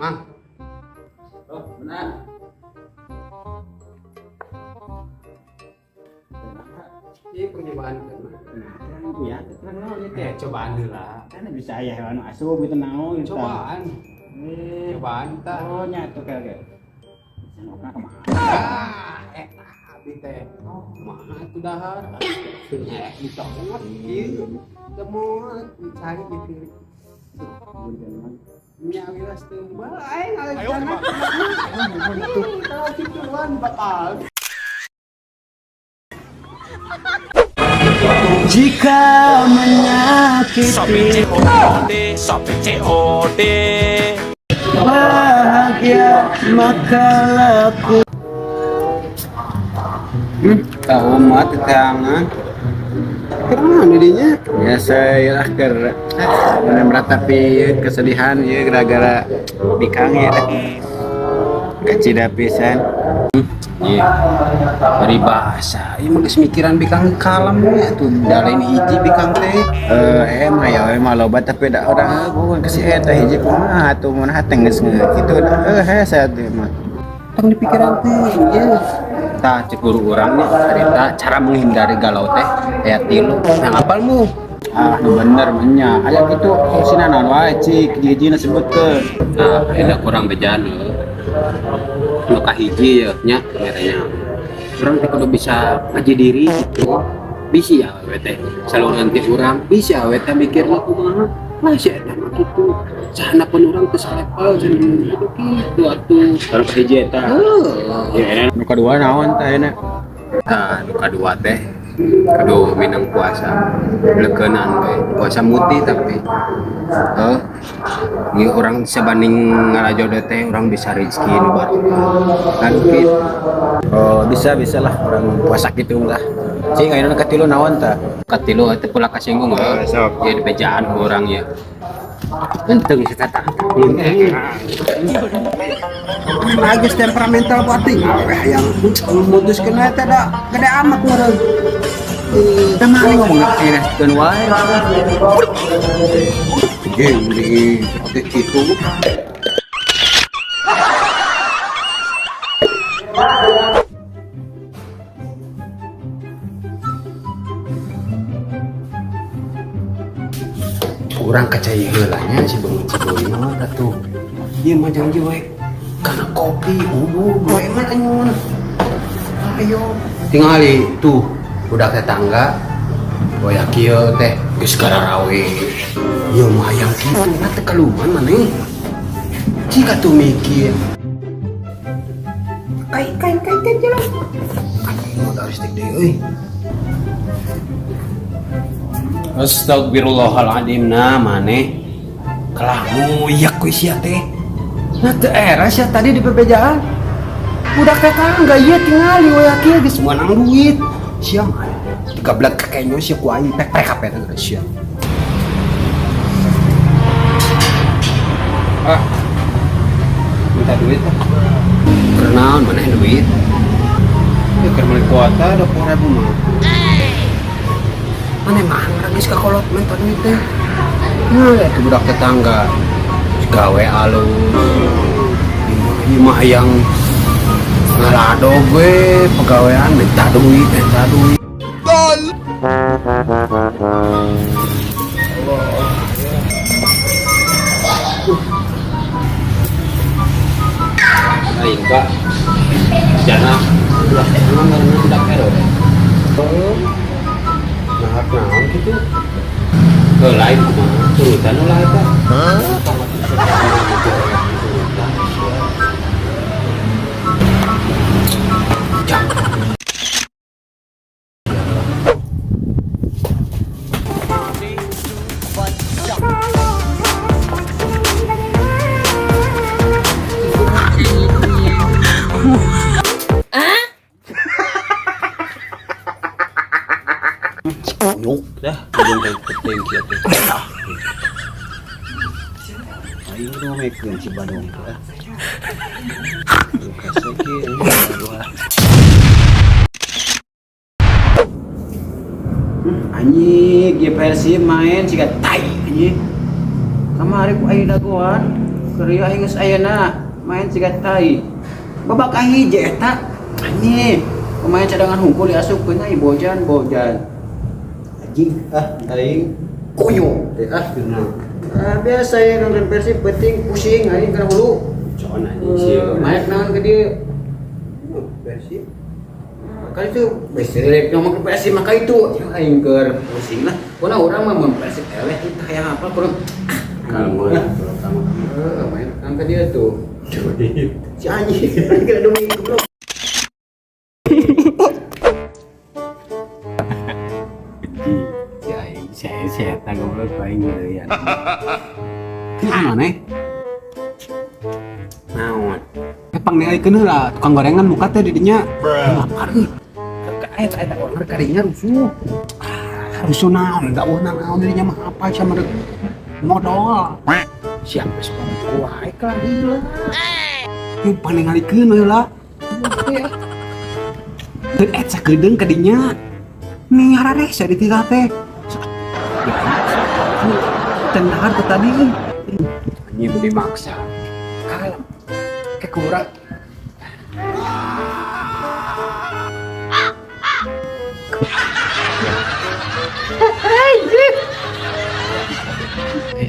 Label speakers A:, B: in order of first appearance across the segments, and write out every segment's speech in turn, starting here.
A: Mang. Oh, benar. Ini percobaan kan?
B: Ya,
A: Cobaan lah.
B: kan bisa ya anu asup gitu naon gitu.
A: Cobaan. Cobaan ta.
B: Oh, nyatu kayak. Senokna kemana?
A: Abi teh. Mah itu dahar. Ditolak ieu. Temu cari gitu. Nya wilas teu bae ngalekan. Kalau kituan bakal.
B: Jika menyakiti bahagia maka laku
A: Tahu mah tetangan. Kemana didinya?
B: ya saya ker bener meratapi kesedihan ya gara-gara bikang ya kecida pisan.
A: Iya, peribahasa. Iya mah geus mikiran bikang kalem ya tuh dalain hiji bikang teh.
B: Emang ya emang loba tapi da urang bukan ke si eta hiji kumaha atuh mun hateng geus kitu saya teh mah
A: Tong dipikiran teh ieu.
B: tah cek guru urang nih cerita cara menghindari galau teh aya 3
A: Yang apalmu?
B: nu bener nya aya kitu fungsina naon wae cik hiji-hijina sebutkeun.
A: Nah, tidak kurang bejana. Nu kahiji ya nya merenya. Urang teh kudu bisa ngaji diri gitu. Bisi ya we teh saluran teh urang bisa we teh mikirna kumaha. Lah sia eta mah kitu. Sahana pun urang teh salepal cenah kitu atuh.
B: Kalau kahiji eta
A: Ya,
B: nu kadua naon teh enak
A: nah, nu kadua teh kudu minang puasa leukeunnan we puasa muti tapi ini orang sebanding ngarajodoh teh orang bisa rezeki nu barokah kan gitu.
B: oh bisa lah orang puasa gitu lah cing ayeuna katilu naon tah
A: Katilu teh pula kasinggung
B: sok.
A: ya di bejaan ku urang ya enteng satata
B: Agis temperamental pati yang memutuskan eta da gede amat meureun. Kemana ngomong ngereskeun wae.
A: jeung di kitu urang kacai heulanya si beung ciboy mah atuh ieu mah janji we kana kopi we mah anyun ayo tingali tuh budak tetangga boya kieu teh geus gararawe ieu mah yang kitu mah teh kaluman maneh jika tuh mikir kai teh jalan modalistik deui euy. Astagfirullahaladzim nah maneh kelamu iya ku sia teh nah teu era sia tadi di pepejaan budak tetangga ieu tingali we kieu geus meunang duit sia mah 13 kakeknya sia ku aing pek-pek hape teh sia minta duit teh kenaon maneh duit ya keur meuli kuota 20.000 mah maneh mah geus kakolot mentor duit teh nah itu budak tetangga gawe alus ieu mah yang ngalado gue pegawaian minta duit aing Pak jana udah emang karena udah error nah naon gitu lain kumaha turutan ulah eta Nyuk dah, belum penting kita. Ayo dong mekeun si Badong teh. Kasih ke anjing, dia Persib main siga tai anjing. Kamari ku aya dagoan, keur aya geus ayeuna main siga tai. Babak kahiji eta anjing. Pemain cadangan hungkul diasupkeun ai bojan. Anjing aing koyo teh geuna. Biasa ya nonton Persib penting pusing aing kana hulu. Con anjing sieun. Main naon ke dieu? Persib kali itu besok ngomong ke Persib maka itu aing keur pusing lah. Pokona urang mah mun Persib eleh kita hayang apa kurang kalem terutama main angka dia tuh si anjing kira demi goblok. Ya aing saya tak goblok aing ya. Mana nih? Naon? Pang nealikeun heula tukang gorengan muka teh di dinya. Lapar euy. Eta order kadinya rusuh. Rusuh naon? Enggak wah naon dirinya mah apa sama modal. Siap geus wae ka heula. Ieu paningalikeun heula. Teu eta sakedeung kadinya. Nih hararese di tiga teh. Tendahar ke tadi. Anjing dimaksa. Kalem. Kekurang.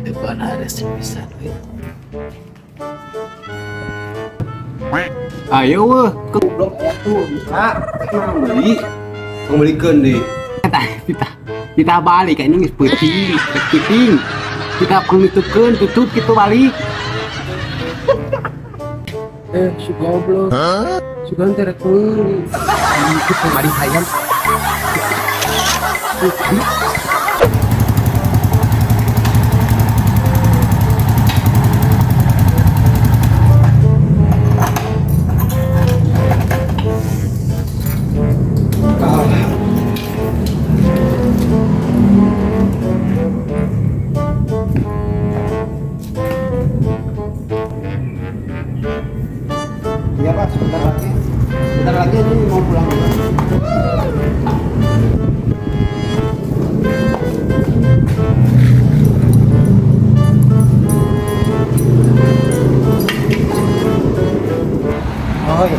A: Depan ada semisal. Ayo weh, goblok atuh bisa. Kembalikan deh. Kita balik kayaknya geus peuting. Kita pangitupkeun tutup kitu balik. Si goblok. Sugan teh rek meuli. Kita mari hayam. Iya Pak, sebentar lagi ini mau pulang. Oh iya.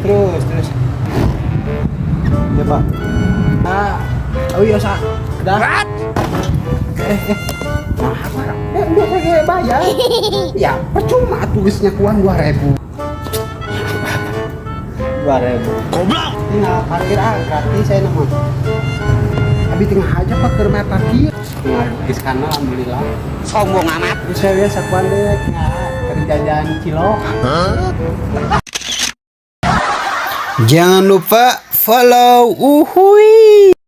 A: Terus. Ya Pak. Oh iya Sa. Udah. Udah saya bayar. Ya, percuma tulisnya kuan 2.000. 2.000. Goblok. Tinggal parkir gratis saya nama. Tapi tengah aja Pak keur mere parkir. Tengah geus kana alhamdulillah. Sombong amat. Saya biasa kuan deh keur jajan cilok.
B: Jangan lupa follow Uhuy.